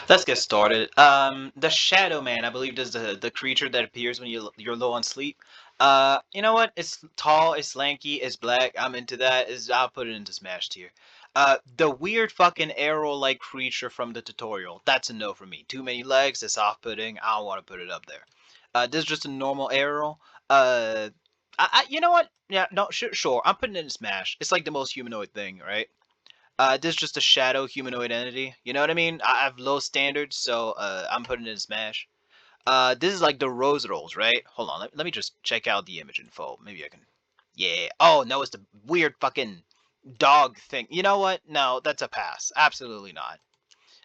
Let's get started. The Shadow Man, I believe, is the creature that appears when you're low on sleep. You know what? It's tall, it's lanky, it's black. I'm into that. I'll put it into Smash tier. The weird fucking arrow-like creature from the tutorial. That's a no for me. Too many legs. It's off-putting. I don't want to put it up there. This is just a normal arrow. You know what? Yeah, no, sure. I'm putting it in Smash. It's like the most humanoid thing, right? This is just a shadow humanoid entity. You know what I mean? I have low standards, so I'm putting it in Smash. This is like the rose rolls, right? Hold on, let me just check out the image info. Maybe I can. Yeah. Oh no, it's the weird fucking dog thing. You know what? No, that's a pass. Absolutely not.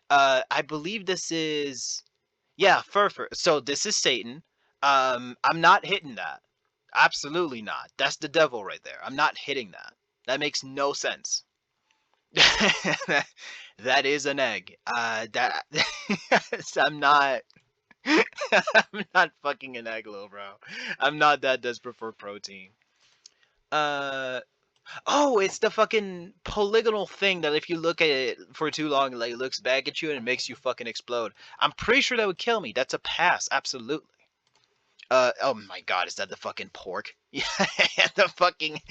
I believe this is. Yeah, Furfur. So this is Satan. I'm not hitting that. Absolutely not. That's the devil right there. I'm not hitting that. That makes no sense. That is an egg. That I'm not. I'm not fucking an egg, little bro. I'm not that desperate for protein. Uh oh, it's the fucking polygonal thing that if you look at it for too long, like it looks back at you and it makes you fucking explode. I'm pretty sure that would kill me. That's a pass, absolutely. Oh my god, is that the fucking pork? Yeah, the fucking.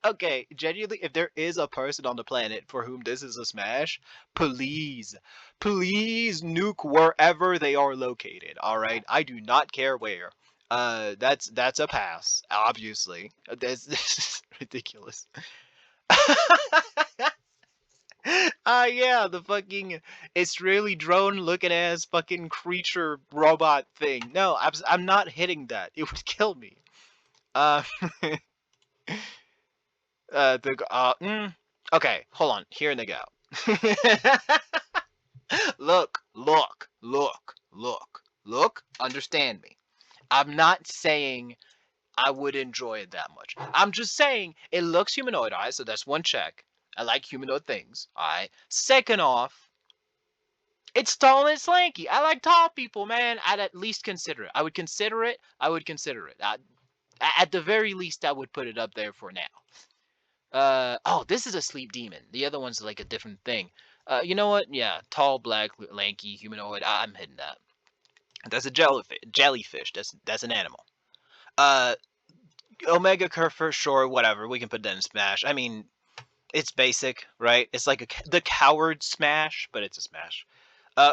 Okay, genuinely, if there is a person on the planet for whom this is a smash, please, please nuke wherever they are located. All right, I do not care where. That's a pass. Obviously, this is ridiculous. Yeah, the fucking Israeli drone looking ass fucking creature robot thing. No, I'm not hitting that. It would kill me. Uh, okay, hold on. Here they go. Look. Understand me. I'm not saying I would enjoy it that much. I'm just saying it looks humanoid, alright? So that's one check. I like humanoid things, alright? Second off, it's tall and slanky. I like tall people, man. I'd at least consider it. I would consider it. At the very least, I would put it up there for now. Oh, this is a sleep demon. The other one's like a different thing. You know what? Yeah, tall, black, lanky, humanoid. I'm hitting that. That's a jellyfish. That's an animal. Uh, Omega curve for sure. Whatever. We can put that in Smash. I mean, it's basic, right? It's like the coward Smash, but it's a Smash.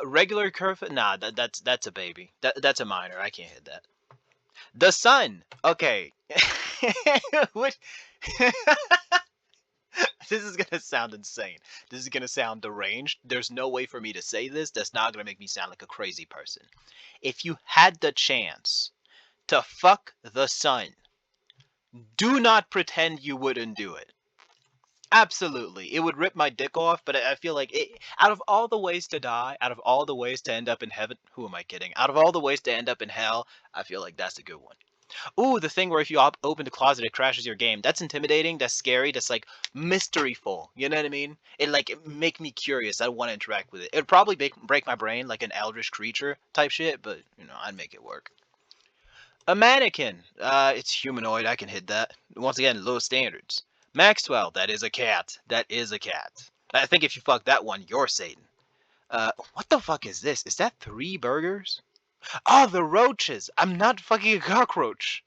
Regular curve. Nah, that's a baby. That's a minor. I can't hit that. The sun. Okay. What? This is gonna sound insane. This is gonna sound deranged. There's no way for me to say this that's not gonna make me sound like a crazy person. If you had the chance to fuck the sun, do not pretend you wouldn't do it. Absolutely. It would rip my dick off, but I feel like out of all the ways to die, out of all the ways to end up in heaven, who am I kidding? Out of all the ways to end up in hell, I feel like that's a good one. Ooh, the thing where if you open the closet, it crashes your game. That's intimidating. That's scary. That's like mysteryful. You know what I mean? It make me curious. I want to interact with it. It'd probably break my brain like an eldritch creature type shit, but I'd make it work. A mannequin. It's humanoid. I can hit that. Once again, low standards. Maxwell. That is a cat. That is a cat. I think if you fuck that one, you're Satan. What the fuck is this? Is that 3 burgers? Oh, the roaches! I'm not fucking a cockroach.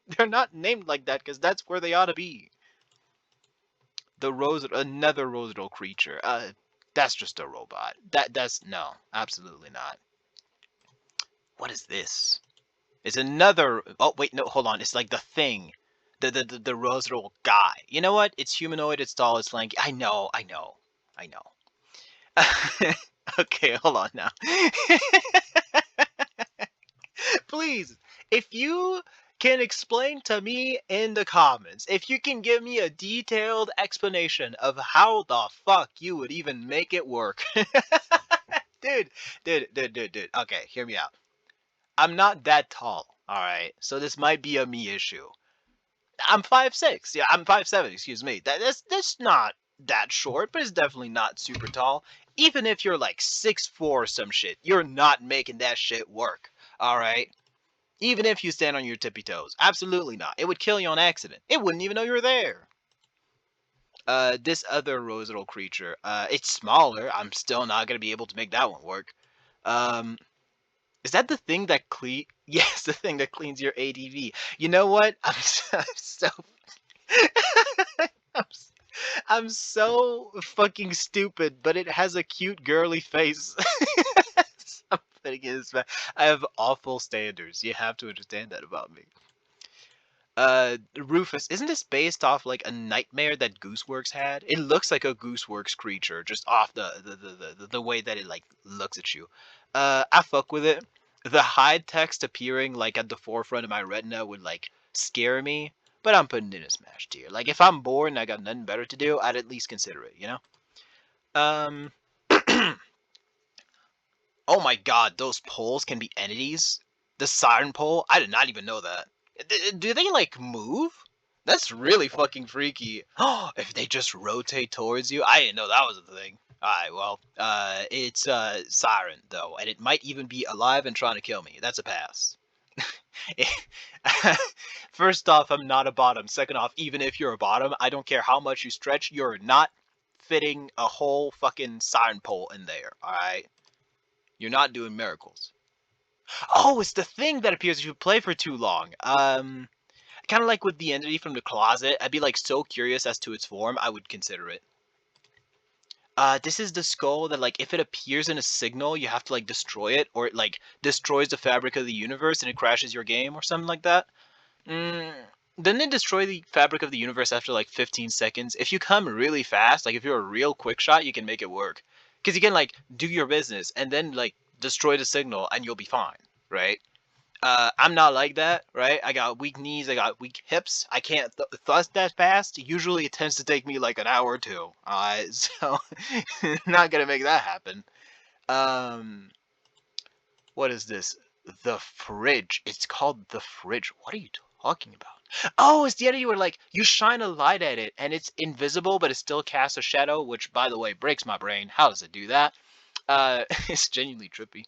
They're not named like that because that's where they ought to be. Another Rosedale creature. That's just a robot. That's no, absolutely not. What is this? It's another. Oh wait, no, hold on. It's like the thing, the Rosedale guy. You know what? It's humanoid. It's tall. It's lanky. I know. Okay, hold on now. Please, if you can explain to me in the comments, if you can give me a detailed explanation of how the fuck you would even make it work. Dude. Okay, hear me out. I'm not that tall, alright? So this might be a me issue. I'm 5'6". Yeah, I'm 5'7", excuse me. That's not that short, but it's definitely not super tall. Even if you're like 6'4" or some shit, you're not making that shit work. Alright? Even if you stand on your tippy toes. Absolutely not. It would kill you on accident. It wouldn't even know you were there. This other rosal creature, it's smaller. I'm still not gonna be able to make that one work. Um, is that the thing that clean? Yes, the thing that cleans your ADV. You know what? I'm, s- I'm so fucking stupid, but it has a cute girly face. I'm putting it as I have awful standards. You have to understand that about me. Rufus, isn't this based off like a nightmare that Gooseworks had? It looks like a Gooseworks creature, just off the way that it like looks at you. I fuck with it. The hide text appearing like at the forefront of my retina would like scare me, but I'm putting it in a smash tier. Like if I'm bored and I got nothing better to do, I'd at least consider it, you know? Um Oh my god, those poles can be entities? The siren pole? I did not even know that. Do they like move? That's really fucking freaky. Oh, if they just rotate towards you? I didn't know that was a thing. Alright, well, it's siren though, and it might even be alive and trying to kill me. That's a pass. First off, I'm not a bottom. Second off, even if you're a bottom, I don't care how much you stretch, you're not fitting a whole fucking siren pole in there, alright? You're not doing miracles. Oh, it's the thing that appears if you play for too long. Kind of like with the entity from the closet. I'd be like so curious as to its form, I would consider it. This is the skull that like if it appears in a signal, you have to like destroy it, or it like destroys the fabric of the universe and it crashes your game or something like that. Mm, doesn't it destroy the fabric of the universe after like 15 seconds? If you come really fast, like if you're a real quick shot, you can make it work. Because you can like do your business and then like destroy the signal and you'll be fine, right? I'm not like that, right? I got weak knees, I got weak hips. I can't thrust that fast. Usually it tends to take me like an hour or two. So not gonna make that happen. Um, what is this? The fridge. It's called the fridge. What are you talking about? Oh, it's the idea where like you shine a light at it and it's invisible, but it still casts a shadow. Which, by the way, breaks my brain. How does it do that? It's genuinely trippy.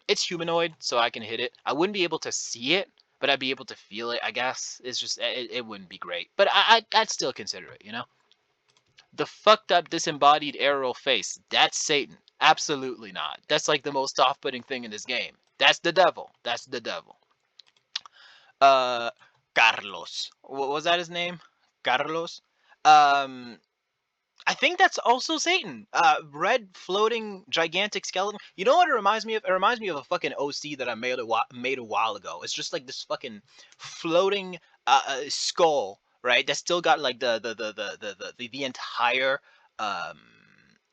It's humanoid, so I can hit it. I wouldn't be able to see it, but I'd be able to feel it. I guess it's just it wouldn't be great, but I'd still consider it. You know, the fucked up disembodied aerial face. That's Satan. Absolutely not. That's like the most off-putting thing in this game. That's the devil. That's the devil. Uh, Carlos. What was that his name? Carlos. Um, I think that's also Satan. Red floating gigantic skeleton. You know what it reminds me of? It reminds me of a fucking OC that I made a while ago. It's just like this fucking floating skull, right? That's still got like the entire um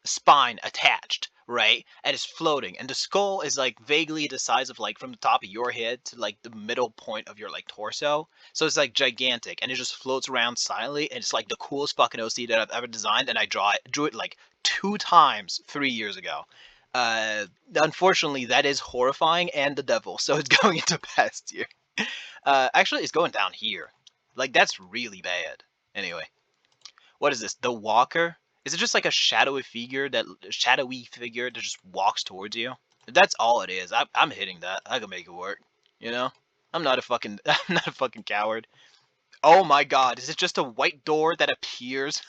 spine attached, right? And it's floating, and the skull is like vaguely the size of like from the top of your head to like the middle point of your like torso. So it's like gigantic, and it just floats around silently, and it's like the coolest fucking OC that I've ever designed. And I drew it like 2 times 3 years ago. Unfortunately, that is horrifying and the devil, so it's going into past tier. Actually, it's going down here. Like that's really bad. Anyway, what is this? The Walker? Is it just like a shadowy figure that just walks towards you? That's all it is. I'm hitting that. I can make it work. You know, I'm not a fucking I'm not a fucking coward. Oh my god, is it just a white door that appears?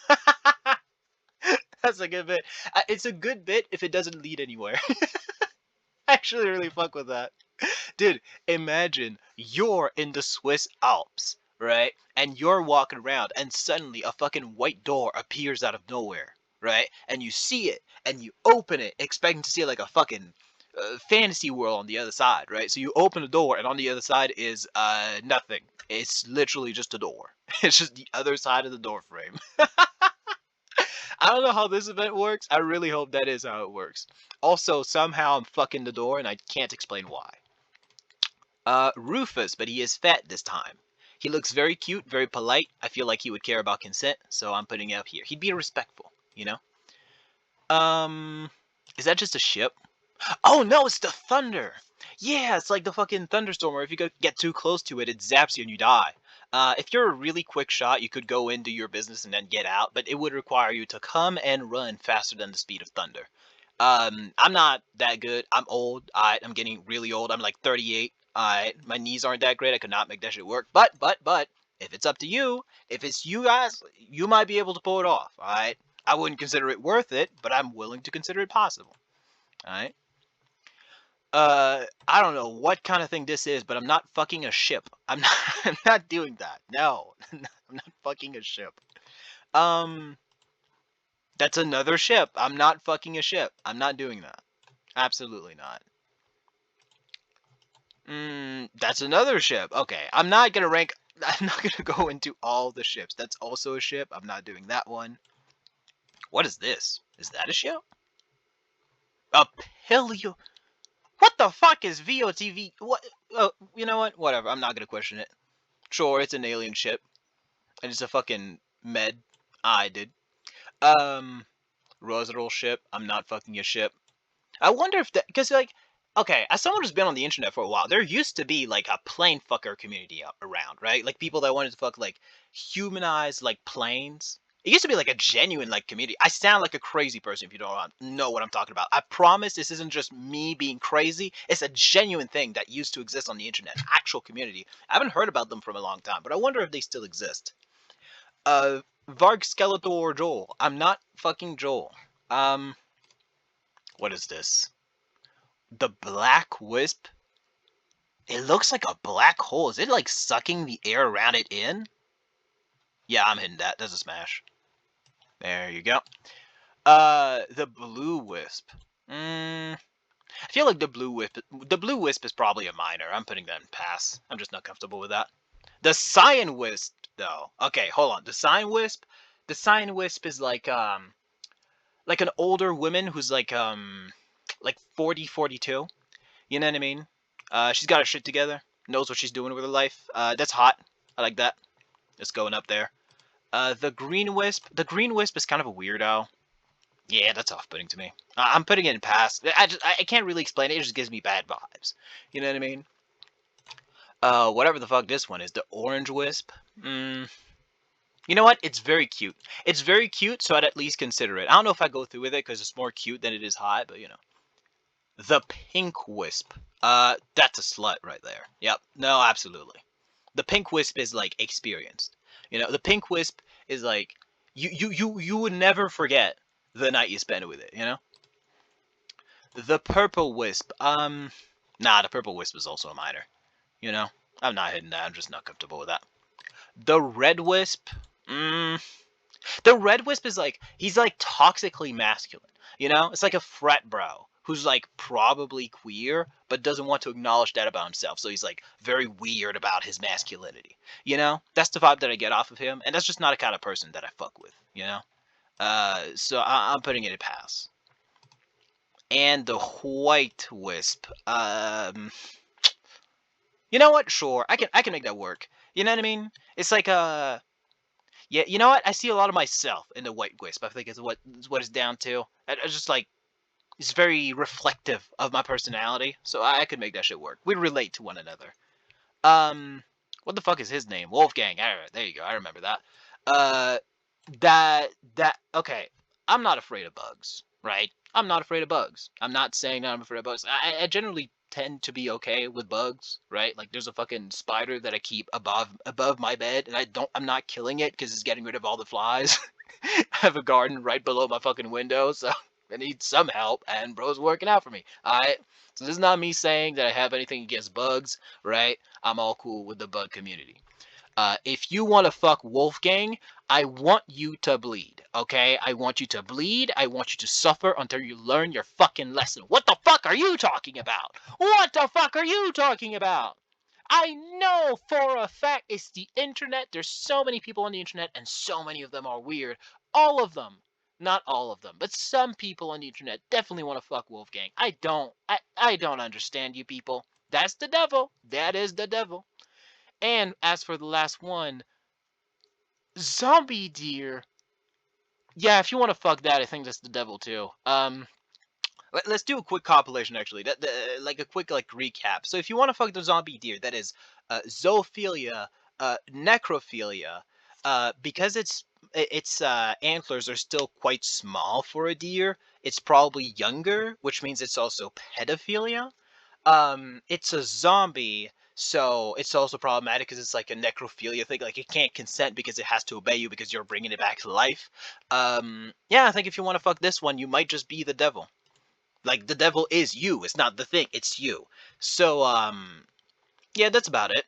That's a good bit. It's a good bit if it doesn't lead anywhere. I actually really fuck with that. Dude, imagine you're in the Swiss Alps, right? And you're walking around and suddenly a fucking white door appears out of nowhere, right? And you see it and you open it expecting to see like a fucking fantasy world on the other side, right? So you open the door and on the other side is nothing. It's literally just a door. It's just the other side of the door frame. I don't know how this event works. I really hope that is how it works. Also, somehow I'm fucking the door and I can't explain why. Rufus, but he is fat this time. He looks very cute, very polite. I feel like he would care about consent, so I'm putting it up here. He'd be respectful, you know? Um, is that just a ship? Oh no, it's the thunder! Yeah, it's like the fucking thunderstorm where if you get too close to it, it zaps you and you die. If you're a really quick shot, you could go into your business and then get out, but it would require you to come and run faster than the speed of thunder. I'm not that good. I'm old. I'm getting really old. I'm like 38. My knees aren't that great. I could not make that shit work. But If it's up to you, if it's you guys, you might be able to pull it off. All right. I wouldn't consider it worth it, but I'm willing to consider it possible. All right. I don't know what kind of thing this is, but I'm not fucking a ship. I'm not. I'm not doing that. No, I'm not fucking a ship. That's another ship. I'm not fucking a ship. I'm not doing that. Absolutely not. That's another ship. Okay, I'm not gonna rank. I'm not gonna go into all the ships. That's also a ship. I'm not doing that one. What is this? Is that a ship? A paleo. What the fuck is VOTV? What? You know what? Whatever. I'm not gonna question it. Sure, it's an alien ship, and it's a fucking med. I did. Rosal ship. I'm not fucking a ship. I wonder if that, because like, okay, as someone who's been on the internet for a while, there used to be like a plane fucker community around, right? Like people that wanted to fuck like humanize like planes. It used to be like a genuine like community. I sound like a crazy person if you don't know what I'm talking about. I promise this isn't just me being crazy. It's a genuine thing that used to exist on the internet, actual community. I haven't heard about them for a long time, but I wonder if they still exist. Varg Skeletor Joel. I'm not fucking Joel. What is this? The Black Wisp? It looks like a black hole. Is it like sucking the air around it in? Yeah, I'm hitting that. That's a smash. There you go. The Blue Wisp. I feel like the Blue Wisp is probably a minor. I'm putting that in pass. I'm just not comfortable with that. The Cyan Wisp, though. Okay, hold on. The Cyan Wisp is like an older woman who's like 40, 42. You know what I mean? She's got her shit together. Knows what she's doing with her life. That's hot. I like that. It's going up there. The Green Wisp. The Green Wisp is kind of a weirdo. Yeah, that's off-putting to me. I'm putting it in pass. I can't really explain it. It just gives me bad vibes. You know what I mean? Whatever the fuck this one is. The Orange Wisp. You know what? It's very cute. It's very cute, so I'd at least consider it. I don't know if I go through with it because it's more cute than it is hot, but you know. The Pink Wisp. That's a slut right there. Yep. No, absolutely. The Pink Wisp is like experienced. You know, the Pink Wisp is like you would never forget the night you spent with it, you know? The Purple Wisp. Nah, the Purple Wisp is also a minor. You know? I'm not hitting that. I'm just not comfortable with that. The Red Wisp. The Red Wisp is like, he's like toxically masculine. You know? It's like a frat bro who's like probably queer, but doesn't want to acknowledge that about himself. So he's like very weird about his masculinity. You know? That's the vibe that I get off of him. And that's just not a kind of person that I fuck with. You know? So I'm putting it in pass. And the White Wisp. You know what? Sure, I can make that work. You know what I mean? It's like yeah. You know what? I see a lot of myself in the White Wisp. I think is what it's down to. I just like it's very reflective of my personality, so I could make that shit work. We relate to one another. What the fuck is his name? Wolfgang. Alright, there you go. I remember that. Okay. I'm not afraid of bugs, right? I'm not afraid of bugs. I'm not saying that I'm afraid of bugs. I generally tend to be okay with bugs, right? Like there's a fucking spider that I keep above my bed, and I'm not killing it because it's getting rid of all the flies. I have a garden right below my fucking window, so I need some help, and bro's working out for me. Alright? So this is not me saying that I have anything against bugs, right? I'm all cool with the bug community. If you want to fuck Wolfgang, I want you to bleed, okay? I want you to bleed. I want you to suffer until you learn your fucking lesson. What the fuck are you talking about? What the fuck are you talking about? I know for a fact it's the internet. There's so many people on the internet, and so many of them are weird. All of them. Not all of them, but some people on the internet definitely want to fuck Wolfgang. I don't understand you people. That's the devil. That is the devil. And as for the last one, Zombie Deer. Yeah, if you want to fuck that, I think that's the devil too. Let's do a quick compilation actually. Like a quick like recap. So if you want to fuck the Zombie Deer, that is zoophilia, necrophilia. Because its antlers are still quite small for a deer, it's probably younger, which means it's also pedophilia. It's a zombie, So it's also problematic because it's like a necrophilia thing. Like it can't consent because it has to obey you because you're bringing it back to life. Yeah, I think if you want to fuck this one, you might just be the devil. Like the devil is you. It's not the thing. It's you. So yeah, that's about it.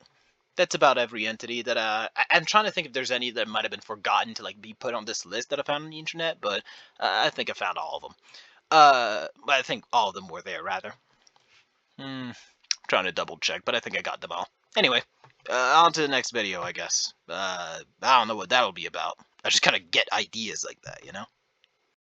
That's about every entity that I'm trying to think if there's any that might have been forgotten to like be put on this list that I found on the internet, but I think I found all of them. I think all of them were there rather. Trying to double check, but I think I got them all. Anyway, on to the next video, I guess. I don't know what that'll be about. I just kind of get ideas like that, you know?